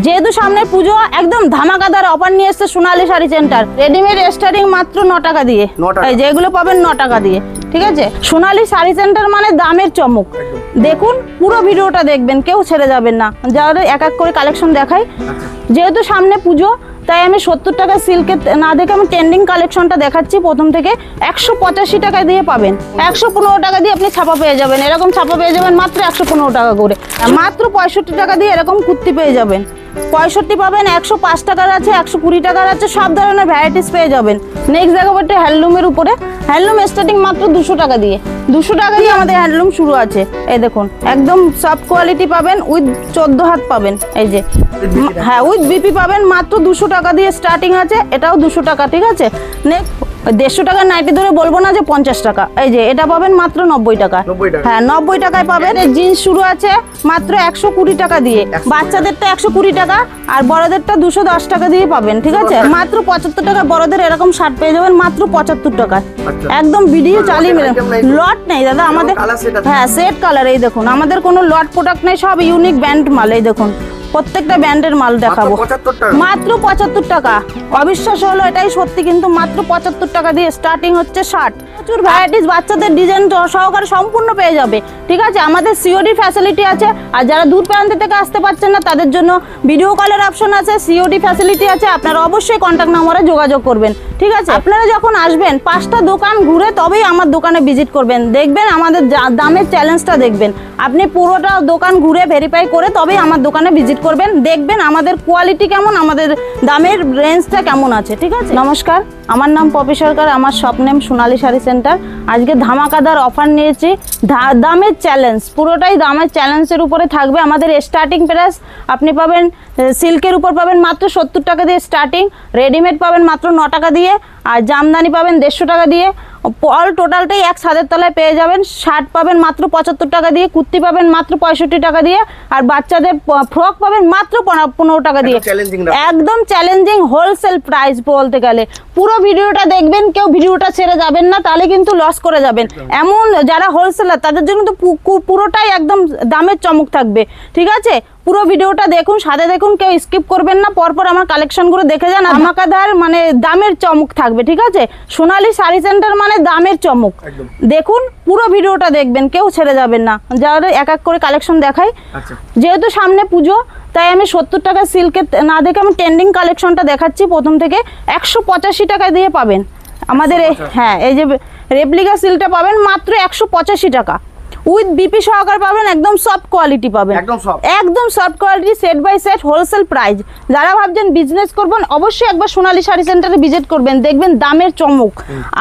যেহেতু সামনে পুজো একদম ধামাকাদার অফার নিয়ে এসেছে সোনালী শাড়ি সেন্টার। রেডিমেড স্টার্টিং মাত্র 9 টাকা দিয়ে, এই যেগুলো পাবেন 9 টাকা দিয়ে, ঠিক আছে। সোনালী শাড়ি সেন্টার মানে দামের চমক। দেখুন পুরো ভিডিওটা দেখবেন, কেউ ছেড়ে যাবেন না। যারা এক এক করে কালেকশন দেখাই, যেহেতু সামনে পুজো তাই আমি 70 টাকা সিল্কের না দেখে আমি ট্রেন্ডিং কালেকশনটা দেখাচ্ছি। প্রথম থেকে 185 টাকা দিয়ে পাবেন, 115 টাকা দিয়ে আপনি ছাপা পেয়ে যাবেন। এরকম ছাপা পেয়ে যাবেন মাত্র 115 টাকা করে। মাত্র 65 টাকা দিয়ে এরকম কুর্তি পেয়ে যাবেন। 65 পাবেন, 105 টাকার আছে, 120 টাকার আছে, সব ধরনের ভ্যারাইটিস পেয়ে যাবেন। নেক্সট দেখাবো একটা হ্যান্ডলুমের উপরে। হ্যান্ডলুম স্টার্টিং মাত্র 200 টাকা দিয়ে, 200 টাকা দিয়ে আমাদের হ্যান্ডলুম শুরু আছে। এই দেখুন একদম সফট কোয়ালিটি পাবেন, উইথ 14 হাত পাবেন। এই যে হ্যাঁ, উইথ বিপি পাবেন মাত্র 200 টাকা দিয়ে স্টার্টিং আছে। এটাও 200 টাকা, ঠিক আছে। নেক্সট 150 টাকার নাইটি ধরে বলবো না যে 50 টাকা। এই যে এটা পাবেন মাত্র 90 টাকা। হ্যাঁ 90 টাকায় পাবেন। জিন্স শুরু আছে মাত্র 120 টাকা দিয়ে। বাচ্চাদেরটা 120 টাকা আর বড়দেরটা 210 টাকা দিয়ে পাবেন, ঠিক আছে। মাত্র 75 টাকা বড়দের এরকম শার্ট পেয়ে যাবেন মাত্র 75 টাকায়। একদম ভিডিও চালিয়ে মেরে লট নেই দাদা আমাদের। হ্যাঁ সেট কালার। এই দেখুন আমাদের কোনো লট প্রোডাক্ট নেই, সব ইউনিক ব্র্যান্ড মাল। এই দেখুন প্রত্যেকটা ব্র্যান্ডের মাল দেখাবো মাত্র 75 টাকা। অবিশ্বাস হলো, এটাই সত্যি, কিন্তু মাত্র 75 টাকা দিয়ে স্টার্টিং হচ্ছে শার্ট। প্রচুর ভ্যারাইটিস বাচ্চাদের ডিজাইন সহকারে সম্পূর্ণ পেয়ে যাবে, ঠিক আছে। আমাদের সিওডি ফ্যাসিলিটি আছে। আর যারা দূর প্রান্ত থেকে আসতে পারছেন না তাদের জন্য ভিডিও কলের অপশন আছে, সিওডি ফ্যাসিলিটি আছে। আপনারা অবশ্যই কন্ট্যাক্ট নম্বরে যোগাযোগ করবেন, ঠিক আছে। আপনারা যখন আসবেন 5টা দোকান ঘুরে তবেই আমার দোকানে ভিজিট করবেন। দেখবেন আমাদের দামের চ্যালেঞ্জটা দেখবেন। আপনি পুরোটা দোকান ঘুরে ভেরিফাই করে তবেই আমার দোকানে ভিজিট করবেন। দেখবেন আমাদের কোয়ালিটি কেমন, আমাদের দামের রেঞ্জটা কেমন আছে, ঠিক আছে। নমস্কার, আমার নাম পপি সরকার, আমার শপ নেম সোনালী শাড়ি সেন্টার। আজকে ধামাকাদার অফার নিয়েছি, দামের চ্যালেঞ্জ, পুরোটাই দামের চ্যালেঞ্জের উপরে থাকবে। আমাদের স্টার্টিং প্রাইস আপনি পাবেন সিল্কের উপর পাবেন মাত্র 70 টাকা দিয়ে স্টার্টিং। রেডিমেড পাবেন মাত্র 9 টাকা দিয়ে। আর জামদানি পাবেন 150 টাকা দিয়ে। অল টোটালটাই এক ছাদের তলায় পেয়ে যাবেন। শার্ট পাবেন মাত্র 75 টাকা দিয়ে, কুর্তি পাবেন মাত্র 65 টাকা দিয়ে, আর বাচ্চাদের ফ্রক পাবেন মাত্র 15 টাকা দিয়ে। একদম চ্যালেঞ্জিং হোলসেল প্রাইস বলতে গেলে। পুরো ভিডিওটা দেখবেন, কেউ ভিডিওটা ছেড়ে যাবেন না, তাহলে কিন্তু লস করে যাবেন। এমন যারা হোলসেলার তাদের জন্য তো পুরোটাই একদম দামের চমক থাকবে, ঠিক আছে। পুরো ভিডিওটা দেখুন, সাথে দেখুন, কেউ স্কিপ করবেন না। পরপর আমার কালেকশনগুলো দেখে যান। ধামাকাদার মানে দামের চমক থাকবে, ঠিক আছে। সোনালী শাড়ি সেন্টার মানে দামের চমক। দেখুন পুরো ভিডিওটা দেখবেন, কেউ ছেড়ে যাবেন না। যারা এক এক করে কালেকশন দেখাই, যেহেতু সামনে পুজো তাই আমি 70 টাকা সিল্কের না দেখে আমি ট্রেন্ডিং কালেকশনটা দেখাচ্ছি। প্রথম থেকে 185 টাকা দিয়ে পাবেন আমাদের। হ্যাঁ এই যে রেপ্লিকা সিল্কটা পাবেন মাত্র 185 টাকা, উইথ বিপি সহকার পাবেন। একদম সফট কোয়ালিটি পাবেন, একদম soft quality, set by set wholesale price. যারা ভাবছেন বিজনেস করবেন অবশ্যই একবার সোনালী শাড়ি সেন্টারে ভিজিট করবেন, দেখবেন দামের চমক।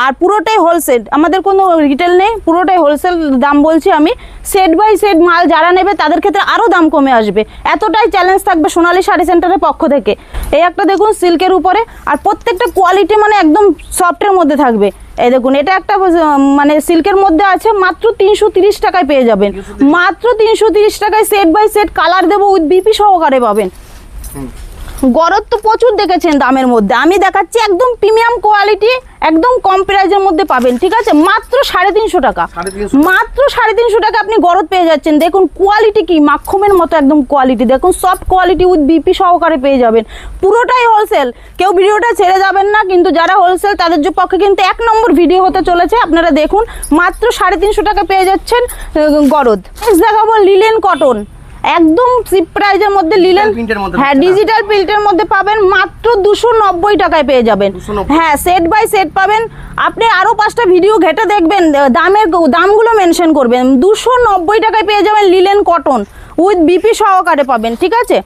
আর পুরোটাই হোলসেল, আমাদের কোনো রিটেল নেই, পুরোটাই হোলসেল দাম বলছি আমি। সেট বাই সেট মাল যারা নেবে তাদের ক্ষেত্রে আরও দাম কমে আসবে, এতটাই চ্যালেঞ্জ থাকবে সোনালী শাড়ি সেন্টারের পক্ষ থেকে। এই একটা দেখুন সিল্কের উপরে, আর প্রত্যেকটা কোয়ালিটি মানে একদম সফটের মধ্যে থাকবে। এই দেখুন এটা একটা মানে সিল্কের মধ্যে আছে, মাত্র 330 টাকায় পেয়ে যাবেন। মাত্র 330 টাকায় সেট বাই সেট কালার দেবো, উইথ বিপি সহকারে পাবেন। গরদ তো প্রচুর দেখেছেন দামের মধ্যে, আমি দেখাচ্ছি একদম প্রিমিয়াম কোয়ালিটি, একদম কম প্রাইসের মধ্যে পাবেন, ঠিক আছে। মাত্র 350 টাকা, মাত্র 350 টাকা আপনি গরদ পেয়ে যাচ্ছেন। দেখুন কোয়ালিটি কি মাখনের মতো একদম কোয়ালিটি, দেখুন সফট কোয়ালিটি উইথ বিপি সহকারে পেয়ে যাবেন। পুরোটাই হোলসেল, কেউ ভিডিওটা ছেড়ে যাবেন না। কিন্তু যারা হোলসেল তাদের পক্ষে কিন্তু 1 নম্বর ভিডিও হতে চলেছে। আপনারা দেখুন মাত্র 350 টাকা পেয়ে যাচ্ছেন গরদ। দেখাবো লিলেন কটন, একদম চিপ প্রাইজের মধ্যে লিলেন। হ্যাঁ ডিজিটাল প্রিন্টের মধ্যে পাবেন মাত্র 290 টাকায় পেয়ে যাবেন। হ্যাঁ সেট বাই সেট পাবেন। আপনি আরো 5টা ভিডিও ঘেটে দেখবেন, দামগুলো মেনশন করবেন। 290 টাকায় পেয়ে যাবেন লিলেন কটন, উইথ বিপি সহকারে পাবেন, ঠিক আছে।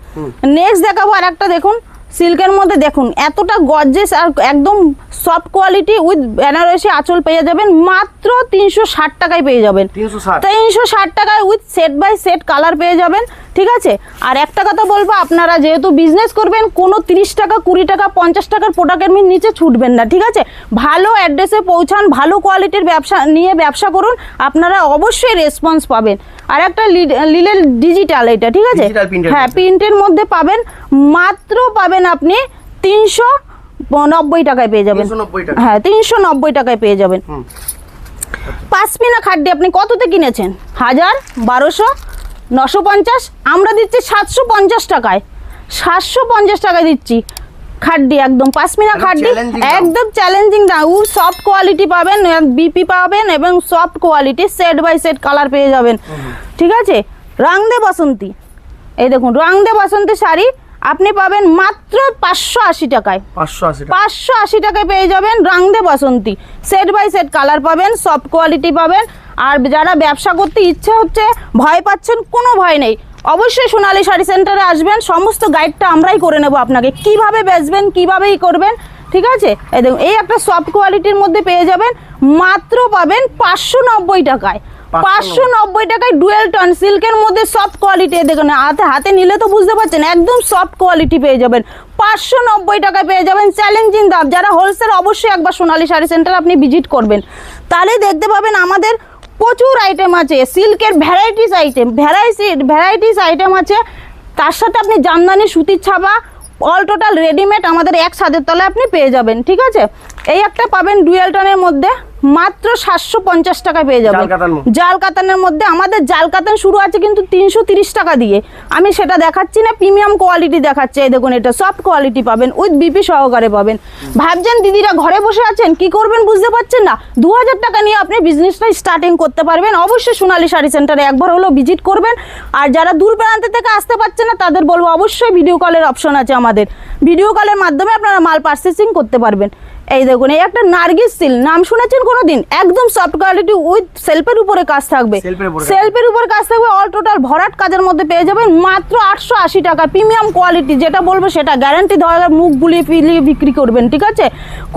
নেক্সট দেখাবো আর একটা, দেখুন সিল্কের মধ্যে দেখুন এতটা গর্জেস আর একদম সফট কোয়ালিটি, উইথ বেনারসি আঁচল পেয়ে যাবেন মাত্র 360 টাকায় পেয়ে যাবেন। 360 টাকায় with set by set colour পেয়ে যাবেন, ঠিক আছে। আর একটা কথা বলবো, আপনারা যেহেতু বিজনেস করবেন কোনো 30 টাকা 20 টাকা 50 টাকার প্রোডাক্টের নিচে ছুটবেন না, ঠিক আছে। ভালো অ্যাড্রেসে পৌঁছান, ভালো কোয়ালিটির ব্যবসা করুন, আপনারা অবশ্যই রেসপন্স পাবেন। আর একটা লিলেন ডিজিটাল, এটা ঠিক আছে, হ্যাঁ প্রিন্টের মধ্যে পাবেন। মাত্র পাবেন আপনি 390 টাকায় পেয়ে যাবেন। হ্যাঁ 390 টাকায় পেয়ে যাবেন। পাশমিনা খাড্ডি আপনি কততে কিনেছেন? 1000, 1200, 950, আমরা দিচ্ছি 750 টাকায়। 750 টাকা দিচ্ছি। খাড্ডি একদম পাশমিনা খাড্ডি, একদম চ্যালেঞ্জিং দাম। উর সফট কোয়ালিটি পাবেন, বিপি পাবেন এবং soft quality set by set colour পেয়ে যাবেন। ঠিক আছে, রং দে বাসন্তী, এই দেখুন রং দে বাসন্তী শাড়ি আপনি পাবেন মাত্র 580 টাকায়। 580 টাকায় পেয়ে যাবেন রং দে বাসন্তী, সেট বাই সেট কালার পাবেন, সফট কোয়ালিটি পাবেন। আর যারা ব্যবসা করতে ইচ্ছে হচ্ছে, ভয় পাচ্ছেন, কোনো ভয় নেই, অবশ্যই সোনালী শাড়ি সেন্টারে আসবেন। সমস্ত গাইডটা আমরাই করে নেব আপনাকে, কিভাবে বেচবেন, কিভাবেই করবেন। ঠিক আছে, এই দেখুন এই একটা সফট কোয়ালিটির মধ্যে পেয়ে যাবেন, মাত্র পাবেন 590 টাকায়। 590 টাকায় ডুয়েল টন সিল্কের মধ্যে সফট কোয়ালিটি। দেখুন হাতে নিলে তো বুঝতে পারছেন, একদম সফট কোয়ালিটি পেয়ে যাবেন। 590 টাকায় পেয়ে যাবেন, চ্যালেঞ্জিং দাম। যারা হোলসেল অবশ্যই একবার সোনালী শাড়ি সেন্টার আপনি ভিজিট করবেন, তাহলে দেখতে পাবেন আমাদের প্রচুর আইটেম আছে, সিল্কের ভ্যারাইটিস আইটেম আছে। তার সাথে আপনি জামদানি, সুতির ছাপা, অল টোটাল রেডিমেড আমাদের এক ছাদের তলায় আপনি পেয়ে যাবেন। ঠিক আছে, এই একটা পাবেন ডুয়েল টনের মধ্যে মাত্র 750 টাকায় পেয়ে যাবেন। জাল কাতানের মধ্যে আমাদের জাল কাতান শুরু আছে কিন্তু 330 টাকা দিয়ে। আমি সেটা দেখাচ্ছি না, প্রিমিয়াম কোয়ালিটি দেখাচ্ছি। এই দেখুন এটা সফট কোয়ালিটি পাবেন, উইথ বিপি সহকারে পাবেন। ভাবছেন দিদিরা ঘরে বসে আছেন, কি করবেন বুঝতে পারছেন না, 2000 টাকা নিয়ে আপনি বিজনেসটা স্টার্টিং করতে পারবেন। অবশ্যই সোনালী শাড়ি সেন্টারে একবার হলেও ভিজিট করবেন। আর যারা দূর প্রান্ত থেকে আসতে পারছেন না, তাদের বলবো অবশ্যই ভিডিও কলের অপশন আছে আমাদের, ভিডিও কলের মাধ্যমে আপনারা মাল পারচেসিং করতে পারবেন। এই দেখুন এই একটা নার্গিস সিল্ক, নাম শুনেছেন কোনোদিন? একদম সফট কোয়ালিটি উইথ সেলফের উপরে কাজ থাকবে, সেলফের উপরে কাজ থাকবে, অল টোটাল ভরাট কাজের মধ্যে পেয়ে যাবেন মাত্র 880 টাকা। প্রিমিয়াম কোয়ালিটি, যেটা বলবো সেটা গ্যারান্টি দেওয়া, মুখ বুলিয়ে ফিলিয়ে বিক্রি করবেন। ঠিক আছে,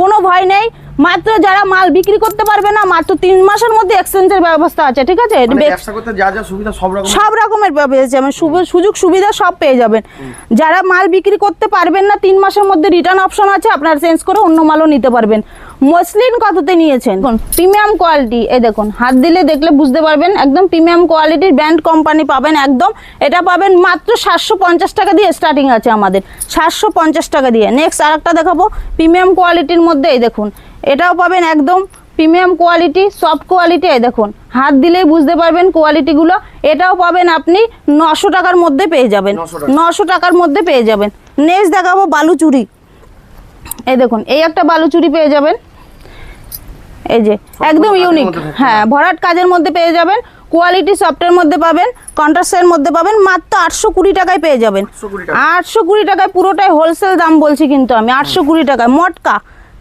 কোনো ভয় নেই। মাত্র যারা মাল বিক্রি করতে পারবে না, মাত্র 3 মাসের মধ্যে এক্সচেঞ্জের ব্যবস্থা আছে। ঠিক আছে, ব্যবসা করতে যা যা সুবিধা সব রকমের পেয়ে যাবেন, সুযোগ সুবিধা সব পেয়ে যাবেন। যারা মাল বিক্রি করতে পারবেন না, 3 মাসের মধ্যে রিটার্ন অপশন আছে, আপনারা চেঞ্জ করে অন্য মালও নিতে পারবেন। মসলিন কততে নিয়েছেন? প্রিমিয়াম কোয়ালিটি, এই দেখুন হাত দিলে দেখলে বুঝতে পারবেন, একদম প্রিমিয়াম কোয়ালিটির ব্র্যান্ড কোম্পানি পাবেন একদম। এটা পাবেন মাত্র 750 টাকা দিয়ে স্টার্টিং আছে আমাদের, 750 টাকা দিয়ে। নেক্সট আরেকটা দেখাবো প্রিমিয়াম কোয়ালিটির মধ্যে, এই দেখুন এটাও পাবেন একদম প্রিমিয়াম কোয়ালিটি, সফট কোয়ালিটি। এই দেখুন হাত দিলেই বুঝতে পারবেন কোয়ালিটিগুলো। এটাও পাবেন আপনি 900 টাকার মধ্যে পেয়ে যাবেন, 900 টাকার মধ্যে পেয়ে যাবেন। নেক্সট দেখাবো বালুচুরি, এই দেখুন এই একটা বালুচুরি পেয়ে যাবেন, এই যে একদম ইউনিক, হ্যাঁ ভরাট কাজের মধ্যে পেয়ে যাবেন, কোয়ালিটি সফটের মধ্যে পাবেন, কন্ট্রাস্টের মধ্যে পাবেন, মাত্র 820 টাকায় পেয়ে যাবেন। 820 টাকায়, পুরোটাই হোলসেল দাম বলছি কিন্তু আমি, 820 টাকায়। মটকা,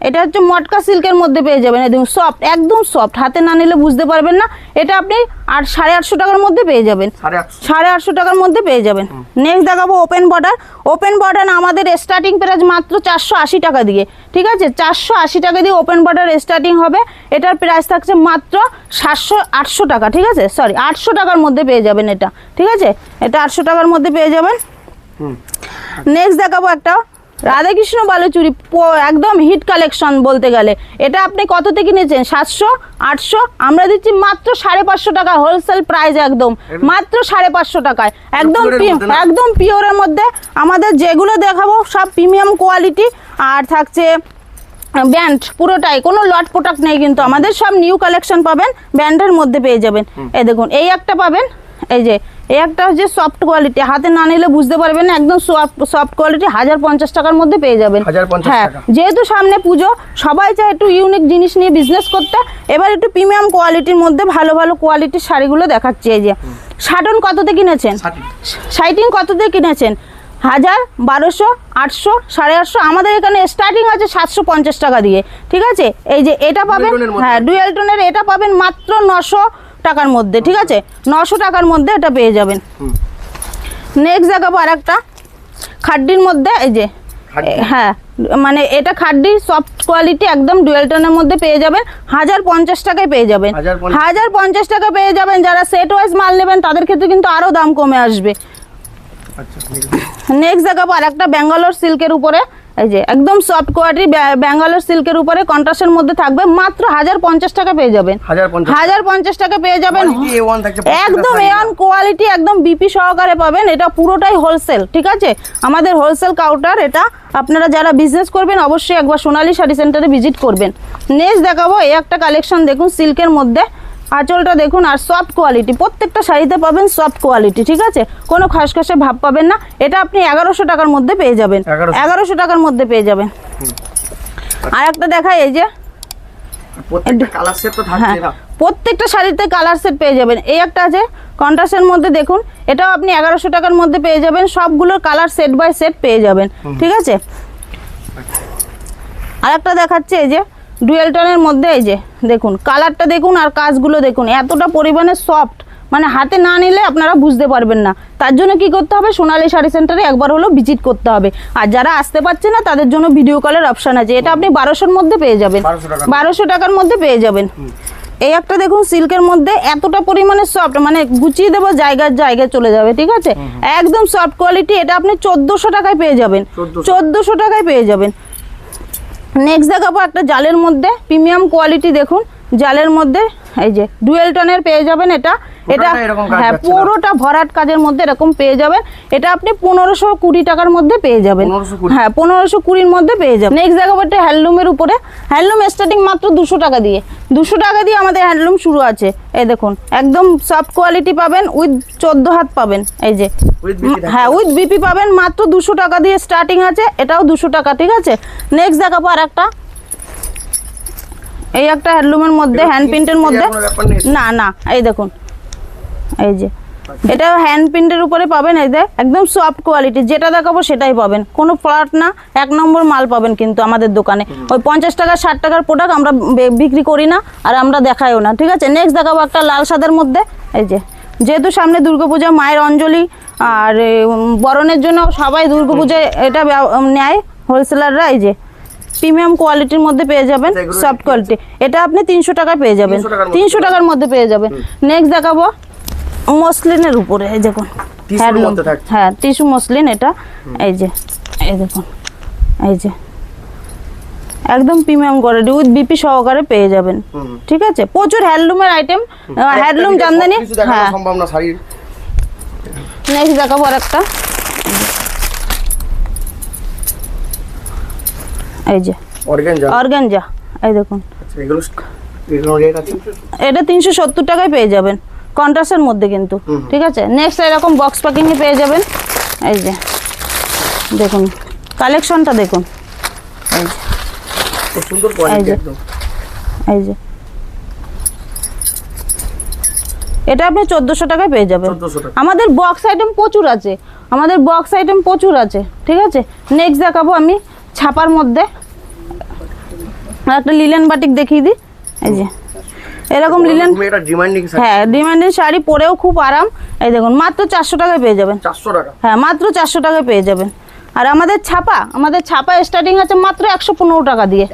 এটা হচ্ছে মটকা সিল্কের মধ্যে পেয়ে যাবেন, একদম সফট, একদম সফট, হাতে না নিলে বুঝতে পারবেন না। এটা আপনি 850 টাকার মধ্যে পেয়ে যাবেন, 850 টাকার মধ্যে পেয়ে যাবেন। নেক্সট দেখাবো ওপেন বর্ডার। ওপেন বর্ডার আমাদের স্টার্টিং প্রাইস মাত্র 480 টাকা দিয়ে। ঠিক আছে, 480 টাকা দিয়ে ওপেন বর্ডার স্টার্টিং হবে। এটার প্রাইস থাকছে মাত্র 800 টাকা। ঠিক আছে, সরি 800 টাকার মধ্যে পেয়ে যাবেন এটা। ঠিক আছে, এটা 800 টাকার মধ্যে পেয়ে যাবেন। নেক্সট দেখাবো একটা রাধাকৃষ্ণ বালুচুরি, একদম হিট কালেকশন বলতে গেলে। এটা আপনি কত থেকে নিয়েছেন? 700, 800, আমরা দিচ্ছি মাত্র 550 টাকা হোলসেল প্রাইস, একদম মাত্র 550 টাকায়। একদম পিওরের মধ্যে আমাদের যেগুলো দেখাবো সব প্রিমিয়াম কোয়ালিটি। আর থাকছে ব্যান্ড, পুরোটাই কোনো লট প্রোডাক্ট নেই কিন্তু আমাদের, সব নিউ কালেকশন পাবেন, ব্যান্ডের মধ্যে পেয়ে যাবেন। এই দেখুন এই একটা পাবেন, এই যে এই একটা হচ্ছে সফট কোয়ালিটি, হাতে না নিলে বুঝতে পারবেন না, একদম সফট কোয়ালিটি 1050 টাকার মধ্যে পেয়ে যাবেন। হ্যাঁ, যেহেতু সামনে পুজো, সবাই চায় একটু ইউনিক জিনিস নিয়ে বিজনেস করতে। এবার একটু প্রিমিয়াম কোয়ালিটির মধ্যে ভালো ভালো কোয়ালিটির শাড়িগুলো দেখাচ্ছি। এই যে শাটন কততে কিনেছেন? শাইটিং কততে কিনেছেন? 1000, 1200, 800, 850। আমাদের এখানে স্টার্টিং আছে 750 টাকা দিয়ে। ঠিক আছে, এই যে এটা পাবেন, হ্যাঁ ডুয়েল টোনের, এটা পাবেন মাত্র 900 টাকার মধ্যে। ঠিক আছে, 900 টাকার মধ্যে এটা পেয়ে যাবেন। নেক্সট দেখাবো আর একটা খাড্ডির মধ্যে, এই যে হ্যাঁ মানে এটা খাড্ডি সফট কোয়ালিটি, একদম ডুয়েল টোনের মধ্যে পেয়ে যাবেন, 1050 টাকায় পেয়ে যাবেন, 1050 টাকা পেয়ে যাবেন। যারা সেট ওয়াইজ মাল নেবেন তাদের ক্ষেত্রে কিন্তু আরো দাম কমে আসবে। নেক্সট দেখাবো আর একটা ব্যাঙ্গালোর সিল্কের উপরে, এই যে একদম সফট কোয়ালিটি ব্যাঙ্গালোর সিল্কের উপরে কন্ট্রাস্টের মধ্যে থাকবে, মাত্র 1050 টাকা পেয়ে যাবেন, 1050 টাকা পেয়ে যাবেন। একদম A1 কোয়ালিটি, একদম বিপি সহকারে পাবেন। এটা পুরোটাই হোলসেল। ঠিক আছে, আমাদের হোলসেল কাউন্টার এটা। আপনারা যারা বিজনেস করবেন অবশ্যই একবার সোনালী শাড়ি সেন্টারে ভিজিট করবেন। নেক্সট দেখাবো এই একটা কালেকশন, দেখুন সিল্কের মধ্যে, আঁচলটা দেখুন, আর সফট কোয়ালিটি, প্রত্যেকটা শাড়িতে পাবেন সফট কোয়ালিটি, ঠিক আছে, কোনো খসখসে ভাব পাবেন না। এটা আপনি 1100 টাকার মধ্যে পেয়ে যাবেন, 1100 টাকার মধ্যে পেয়ে যাবেন। আর একটা দেখাই, এই যে প্রত্যেকটা শাড়িতে কালার সেট পেয়ে যাবেন। এই একটা আছে কন্ট্রাস্টের মধ্যে, দেখুন এটাও আপনি 1100 টাকার মধ্যে পেয়ে যাবেন। সবগুলোর কালার সেট বাই সেট পেয়ে যাবেন, ঠিক আছে। আর একটা দেখাচ্ছে, এই যে ডুয়েল টোনের মধ্যে, এই যে দেখুন কালারটা দেখুন আর কাজগুলো দেখুন, এতটা পরিমাণে সফট, মানে হাতে না নিলে আপনারা বুঝতে পারবেন না। তার জন্য কি করতে হবে, সোনালী শাড়ি সেন্টারে একবার হলো ভিজিট করতে হবে। আর যারা আসতে পারছে না তাদের জন্য ভিডিও কলের অপশন আছে। এটা আপনি 1200-র মধ্যে পেয়ে যাবেন, 1200 টাকার মধ্যে পেয়ে যাবেন। এই একটা দেখুন সিল্কের মধ্যে, এতটা পরিমাণে সফট, মানে গুছিয়ে দেবো জায়গায় চলে যাবে, ঠিক আছে, একদম সফট কোয়ালিটি। এটা আপনি 1400 টাকায় পেয়ে যাবেন, 1400 টাকায় পেয়ে যাবেন। নেক্সট দেখাবো একটা জালের মধ্যে, প্রিমিয়াম কোয়ালিটি, দেখুন জালের মধ্যে, এই যে ডুয়েল টোনের পেয়ে যাবেন। এটা হ্যাঁ পুরোটা ভরাট কাজের মধ্যে এরকম পেয়ে যাবেন। এটা আপনি 1520 টাকার মধ্যে পেয়ে যাবেন, হ্যাঁ 1520-র মধ্যে পেয়ে যাবেন। নেক্সট দেখাবো একটা হ্যান্ডলুমের উপরে, হ্যান্ডলুম স্টার্টিং মাত্র 200 টাকা দিয়ে, 200 টাকা দিয়ে আমাদের হ্যান্ডলুম শুরু আছে। এই দেখুন একদম সফট কোয়ালিটি পাবেন, উইথ 14 হাত পাবেন, এই যে হ্যাঁ উইথ বিপি পাবেন, মাত্র 200 টাকা দিয়ে স্টার্টিং আছে। এটাও 200 টাকা, ঠিক আছে। নেক্সট দেখাবো আর একটা, এই একটা হ্যান্ডলুমের মধ্যে, হ্যান্ড প্রিন্টের মধ্যে, না এই দেখুন, এই যে এটা হ্যান্ড প্রিন্টের উপরে পাবেন। এই যে একদম সফট কোয়ালিটি, যেটা দেখাবো সেটাই পাবেন, কোনো ফ্লট না, 1 নম্বর মাল পাবেন কিন্তু আমাদের দোকানে। ওই 50 টাকা 60 টাকার প্রোডাক্ট আমরা বিক্রি করি না, আর আমরা দেখাইও না, ঠিক আছে। নেক্সট দেখাবো একটা লাল সাদার মধ্যে, এই যে যেহেতু সামনে দুর্গাপূজা, মায়ের অঞ্জলি আর বরণের জন্য সবাই দুর্গাপূজায় এটা নেয় হোলসেলাররা। এই যে প্রিমিয়াম কোয়ালিটির মধ্যে পেয়ে যাবেন, সফট কোয়ালিটি। এটা আপনি 300 টাকায় পেয়ে যাবেন, 300 টাকার মধ্যে পেয়ে যাবেন। নেক্সট দেখাবো মসলিনের উপরে, এই দেখুন হ্যান্ডলুম, হ্যাঁ টিস্যু মসলিন এটা, এই যে এই দেখুন, এই যে একদম প্রিমিয়াম কোয়ালিটি উইথ বিপি সহকারে পেয়ে যাবেন, ঠিক আছে। প্রচুর হ্যান্ডলুমের আইটেম, হ্যান্ডলুম জামদানি, হ্যাঁ সম্ভব না শাড়ি। নেক্সট দেখাবো আর একটা, এই যে অর্গানজা, এই দেখুন এটা 370 টাকায় পেয়ে যাবেন, কন্ট্রাস্টের মধ্যে কিন্তু, ঠিক আছে। নেক্সট এরকম বক্স প্যাকিং এ পেয়ে যাবেন, এই যে দেখুন কালেকশনটা দেখুন, এই যে খুব সুন্দর কোয়ালিটি একদম, এই যে এটা আপনি 1400 টাকায় পেয়ে যাবেন। আমাদের বক্স আইটেম প্রচুর আছে, আমাদের বক্স আইটেম প্রচুর আছে, ঠিক আছে। নেক্সট দেখাবো আমি ছাপার মধ্যে একটা লিলেন বাটিক দেখিয়ে দিই, এই যে এরকম লিলেন, হ্যাঁ ডিমান্ডিং শাড়ি পরেও খুব আরাম। এই দেখুন মাত্র 400 টাকায় পেয়ে যাবেন, 400 টাকা, হ্যাঁ মাত্র 400 টাকায় পেয়ে যাবেন। আর আমাদের ছাপা স্টার্টিং আছে মাত্র 115 টাকা দিয়ে,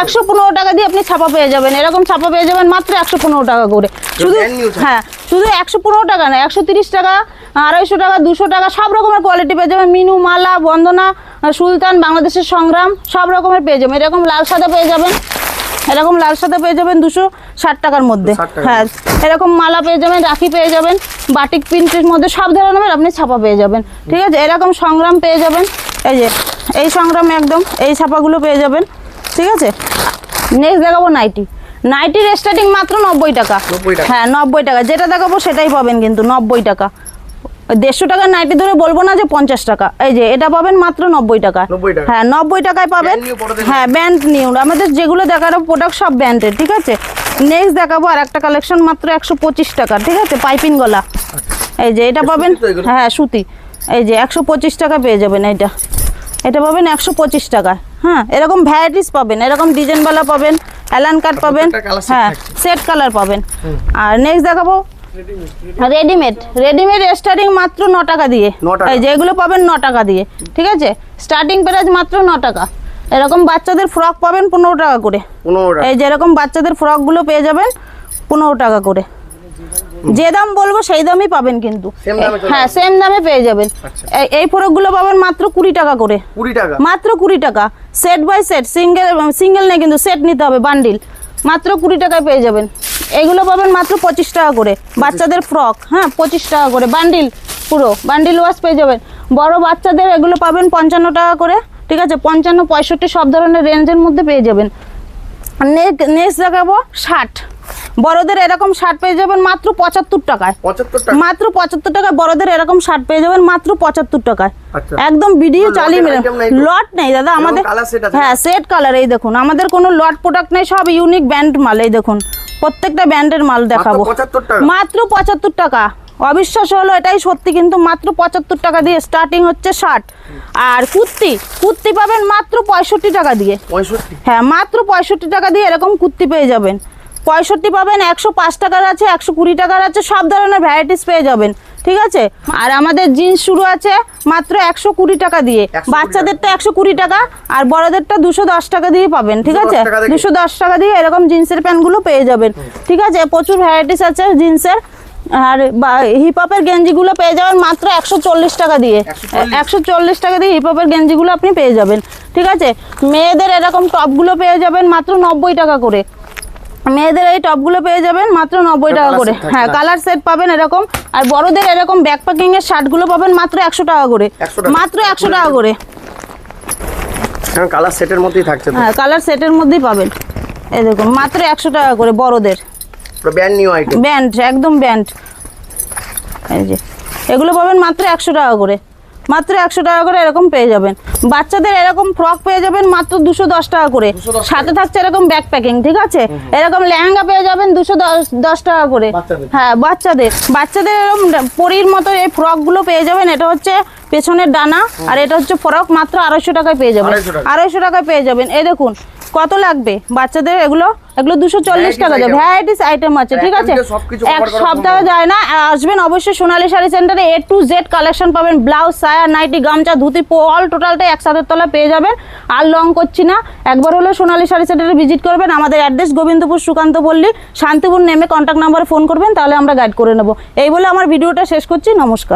115 টাকা দিয়ে আপনি ছাপা পেয়ে যাবেন। এরকম ছাপা পেয়ে যাবেন মাত্র 115 টাকা করে, শুধু হ্যাঁ শুধু 115 টাকা না, 130 টাকা, 250 টাকা, 200 টাকা, সব রকমের কোয়ালিটি পেয়ে যাবেন। মিনু, মালা, বন্দনা, সুলতান, বাংলাদেশের সংগ্রাম, সব রকমের পেয়ে যাবেন। এরকম লাল সাদা পেয়ে যাবেন, এরকম লাল সাদা পেয়ে যাবেন 260 টাকার মধ্যে, হ্যাঁ এরকম মালা পেয়ে যাবেন, রাখি পেয়ে যাবেন, বাটিক প্রিন্টের মধ্যে সব ধরনের আপনি ছাপা পেয়ে যাবেন, ঠিক আছে। এরকম সংগ্রাম পেয়ে যাবেন, এই যে এই সংগ্রামে একদম এই ছাপাগুলো পেয়ে যাবেন, ঠিক আছে। নেক্সট দেখাবো নাইটি, নাইটির স্টার্টিং মাত্র 90 টাকা, হ্যাঁ 90 টাকা, যেটা দেখাবো সেটাই পাবেন কিন্তু 90 টাকা। 150 টাকার নাইটি ধরে বলবো না যে 50 টাকা, এই যে এটা পাবেন মাত্র 90 টাকা, হ্যাঁ 90 টাকায় পাবেন, হ্যাঁ ব্যান্ড নিউ, আমাদের যেগুলো দেখাবো প্রোডাক্ট সব ব্যান্ডের, ঠিক আছে। নেক্সট দেখাবো আর একটা কালেকশন মাত্র 125 টাকা, ঠিক আছে, পাইপিং গলা, এই যে এটা পাবেন, হ্যাঁ সুতি, এই যে 125 টাকা পেয়ে যাবেন। এটা পাবেন 125 টাকায়, হ্যাঁ এরকম ভ্যারাইটিস পাবেন, এরকম ডিজাইনওয়ালা পাবেন, অ্যালান কাট পাবেন, হ্যাঁ সেট কালার পাবেন। আর নেক্সট দেখাবো রেডিমেড স্টার্টিং মাত্র 9 টাকা দিয়ে, এই যে এগুলো পাবেন 9 টাকা দিয়ে, ঠিক আছে। স্টার্টিং প্রাইস মাত্র 9 টাকা। এরকম বাচ্চাদের ফ্রক পাবেন 15 টাকা করে, এই যে এরকম বাচ্চাদের ফ্রকগুলো পেয়ে যাবেন 15 টাকা করে। যে দাম বলবো সেই দামই পাবেন কিন্তু, হ্যাঁ সেম দামে পেয়ে যাবেন। এই ফ্রকগুলো পাবেন মাত্র 20 টাকা করে, মাত্র 20 টাকা, সেট বাই সেট, সিঙ্গেল নেই কিন্তু, সেট নিতে হবে, বান্ডিল, মাত্র 20 টাকায় পেয়ে যাবেন। এগুলো পাবেন মাত্র 25 টাকা করে, বাচ্চাদের ফ্রক, হ্যাঁ 25 টাকা করে, বান্ডিল, পুরো বান্ডিল ওয়াশ পেয়ে যাবেন। বড় বাচ্চাদের এগুলো পাবেন 55 টাকা করে, ঠিক আছে, 55, 65 সব ধরনের রেঞ্জের মধ্যে পেয়ে যাবেন। নেক্সট দেখাবো শার্ট, বড়দের এরকম শার্ট পেয়ে যাবেন মাত্র 75 টাকায়। 75 টাকা মাত্র 75 টাকায় বড়দের এরকম শার্ট পেয়ে যাবেন মাত্র 75 টাকায়। আচ্ছা। একদম ভিডিও কোনো চালিয়ে লটের মেরে item নাই তো? লট নেই দাদা আমাদের। কালার সেট আছে? হ্যাঁ সেট কালার, এই দেখুন আমাদের কোনো লট প্রোডাক্ট নেই, সব ইউনিক ব্র্যান্ড মাল। এই দেখুন প্রত্যেকটা ব্র্যান্ডের মাল দেখাবো। 75 টাকা মাত্র 75 টাকা। অবিশ্বাস হলো এটাই সত্যি, কিন্তু মাত্র 75 টাকা দিয়ে স্টার্টিং হচ্ছে শার্ট। আর কুর্তি পাবেন মাত্র 65 টাকা দিয়ে। 65 হ্যাঁ মাত্র 65 টাকা দিয়ে এরকম কুর্তি পেয়ে যাবেন। 65 পাবেন, 105 টাকার আছে, 120 টাকার আছে, সব ধরনের ভ্যারাইটিস পেয়ে যাবেন। ঠিক আছে। আর আমাদের জিন্স শুরু আছে মাত্র 120 টাকা দিয়ে। 120 বাচ্চাদেরটা 120 টাকা আর বড়দেরটা 210 টাকা দিয়ে পাবেন। ঠিক আছে, 210 টাকা থেকে? 210 টাকা দিয়ে এরকম জিন্সের প্যান্টগুলো পেয়ে যাবেন। ঠিক আছে, প্রচুর ভ্যারাইটিস আছে জিন্সের। আর হিপ হপের গেঞ্জিগুলো পেয়ে যাবেন মাত্র 140 টাকা দিয়ে। 140 টাকা দিয়ে হিপ হপের গেঞ্জিগুলো আপনি পেয়ে যাবেন। ঠিক আছে, মেয়েদের এরকম টপগুলো পেয়ে যাবেন মাত্র 90 টাকা করে। মেয়েদের এই টপগুলো পেয়ে যাবেন মাত্র 90 টাকা করে। হ্যাঁ কালার সেট পাবেন এরকম। আর বড়দের এরকম ব্যাকপ্যাকিং এর শার্টগুলো পাবেন মাত্র 100 টাকা করে। 100 টাকা। মাত্র 100 টাকা করে। হ্যাঁ কালার সেটের মধ্যেই থাকছে তো। হ্যাঁ কালার সেটের মধ্যেই পাবেন। এই দেখুন মাত্র 100 টাকা করে বড়দের। Brand new item. ব্যান্ড, একদম ব্যান্ড। এই যে এগুলো পাবেন মাত্র 100 টাকা করে। মাত্র 100 টাকা করে এরকম পেয়ে যাবেন। বাচ্চাদের এরকম ফ্রক পেয়ে যাবেন মাত্র 210 টাকা করে। 210 সাথে থাকছে এরকম ব্যাকপ্যাকিং। ঠিক আছে, এরকম লেহেঙ্গা পেয়ে যাবেন 210 টাকা করে। বাচ্চাদের? হ্যাঁ বাচ্চাদের এরকম পরির মতো এই ফ্রকগুলো পেয়ে যাবেন। এটা হচ্ছে পেছনের ডানা আর এটা হচ্ছে ফ্রক, মাত্র 250 টাকায় পেয়ে যাবেন। 250 টাকা। 250 টাকায় পেয়ে যাবেন। এই দেখুন কত লাগবে বাচ্চাদের, এগুলো 240 টাকা দেবে। ভ্যারাইটিস আইটেম আছে। ঠিক আছে, সবকিছু এক cover করা সপ্তাহ যায় না, আসবেন অবশ্যই সোনালী শাড়ি সেন্টারে। A to Z কালেকশন পাবেন, ব্লাউজ, সায়া, নাইটি, গামছা, ধুতি, অল টোটালটাই একসাথে তলা পেয়ে যাবেন। আর লং করছি না, একবার হলো সোনালী শাড়ি সেন্টারে ভিজিট করবেন। আমাদের অ্যাড্রেস গোবিন্দপুর সুকান্ত পল্লী, শান্তিপুর নেমে কন্ট্যাক্ট নাম্বারে ফোন করবেন, তাহলে আমরা গাইড করে নেব। এই বলে আমার ভিডিওটা শেষ করছি। নমস্কার।